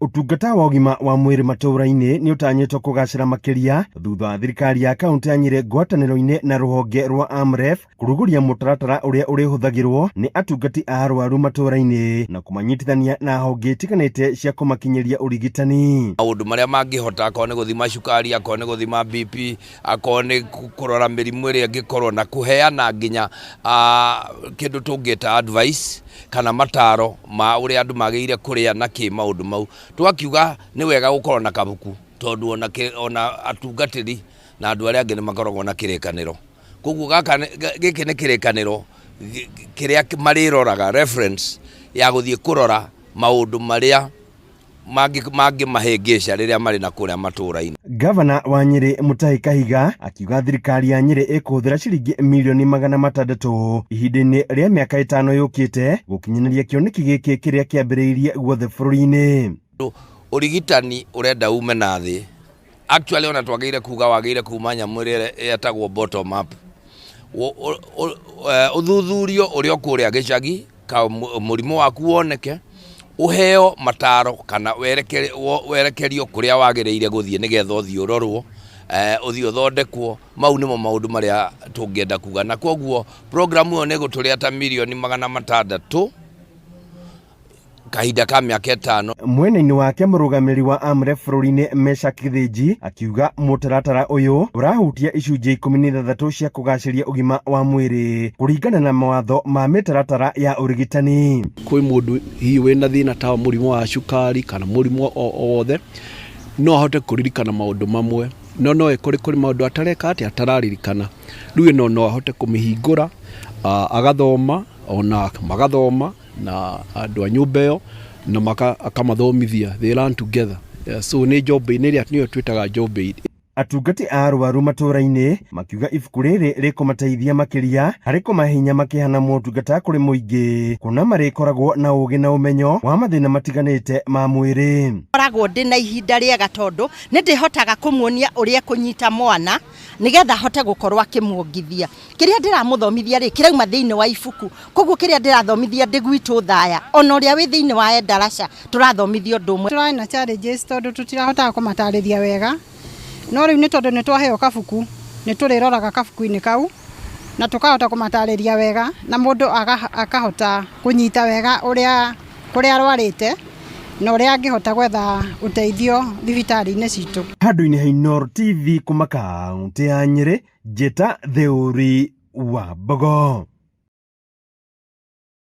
Utungata wa ũgima wa mwĩrĩ matũũra-inĩ nĩ ũtanyĩtwo kũgacĩra makĩria thutha wa thirikari ya kaunti ya Nyeri ngwatanĩro-inĩ na rũhonge rwa AMREF kũrugũria mũtaratara ũrĩa ũrĩhũthagĩrwo nĩ atungati a arwaru matũũra-inĩ na kũmanyitithania na honge itiganĩte cia kũmakinyĩria ũrigitani. Maũndũ marĩa mangĩhota akorwo nĩ gũthima cukari, akorwo nĩ gũthima BP, akorwo nĩ kũrora mĩrimũ ĩrĩa ĩngĩkorwo na kũheana nginya kĩndũ tũngĩta advice kana mataro ma ũrĩa andũ magĩrĩire kũrĩa na kĩ maũndũ mau. Twakiuga nĩ wega gũkorwo na kabuku tondũ ona atungatĩri na andũ arĩa angĩ nĩ makoragwo na kĩrĩkanĩro. Koguo gĩkĩ nĩ kĩrĩkanĩro kĩrĩa marĩroraga reference ya gũthiĩ kũrora maũndũ marĩa mangĩmahĩngĩca rĩrĩa marĩ na kũrĩa matũũra-inĩ. Gavana wa Nyeri Mutahi Kahiga akiuga thirikari ya Nyeri ĩkũhũthĩra ciringi mirioni 600 ihinda-inĩ rĩa mĩaka 5 yũkĩte gũkinyanĩria kĩoneki gĩkĩ kĩrĩa kĩambĩrĩirie guothe bũrũri-inĩ. Ũrigitani ũrenda ume na thĩ. Actually ona twagĩrĩire kuga wagĩrĩire kuma nyamũ ĩrĩa yetagwo bottom up. Ũthuthurio ũrĩa kũrĩa gĩcagi mũrimũ waku woneke, uheo mataro kana werekerio kũrĩa wagĩrĩire gũthiĩ nĩgetha ũthiĩ ũrorwo, ũthiĩ ũthondekwo. Mau nĩmo maũndũ marĩa tũngĩenda kuga, na koguo program ĩyo nĩ gũtũrĩa ta mirioni 600 kahinda ka mĩaka 5. Mwena-inĩ wake mũrũgamĩrĩri wa AMREF bũrũri-inĩ Meshack Githinji akiuga mũtaratara ũyũ ũrahutia icunjĩ 16 cia kũgacĩria ũgima wa mwĩrĩ kũringana na mawatho ma mĩtaratara ya ũrigitani. Kwĩ mũndũ hihi wĩna thĩna ta mũrimũ wa cukari kana mũrimũ o wothe no ahote kũririkana maũndũ mamwe, no kũrĩ maũndũ atareka atĩ atararirikana. Rĩu no ahote kũmĩhingũra, agathoma ona magathoma na andũ a nyũmba ĩyo na akamathomithia, they learn together. So nĩ job ĩrĩa nĩyo twĩtaga job. Atungati a arwaru matũũra-inĩ makiuga ibuku rĩrĩ rĩkũmateithia makĩria harĩ kũmahinya makĩhana motungata kũrĩ mũingĩ, kuona marĩkoragwo na ũũgĩ na ũmenyo wa mathĩna matiganĩte ma mwĩrĩ. Koragwo ndĩ na ihinda rĩega tondũ nĩ ndĩhotaga kũmuonia ũrĩa kũnyita mwana nĩgetha hote gũkorwo akĩmuongithia. Kĩrĩa ndĩramũthomithia rĩ kĩrauma thĩinĩ wa ibuku, koguo kĩrĩa ndĩrathomithia ndĩ gwitũ thaya, ona ũrĩa wĩ thĩinĩ wa ndaraca tũrathomithio ũndũ ũmwe. Tũrarĩ na challenges tondũ tũtirahotaga kũmatarĩria wega, no rĩu nĩ tondũ nĩ twaheo kabuku nĩ tũrĩroraga kabuku-inĩ kau na tũkahota kũmatarĩria wega na mũndũ akahota kũnyita wega ũrĩa kũrĩa arwarĩte na ũrĩa angĩhota gwetha ũteithio thibitarĩ-inĩ citũ. Handũ-inĩ ha Inooro TV kuma kaunti ya Nyeri, Njeta Theuri wa Mbogo.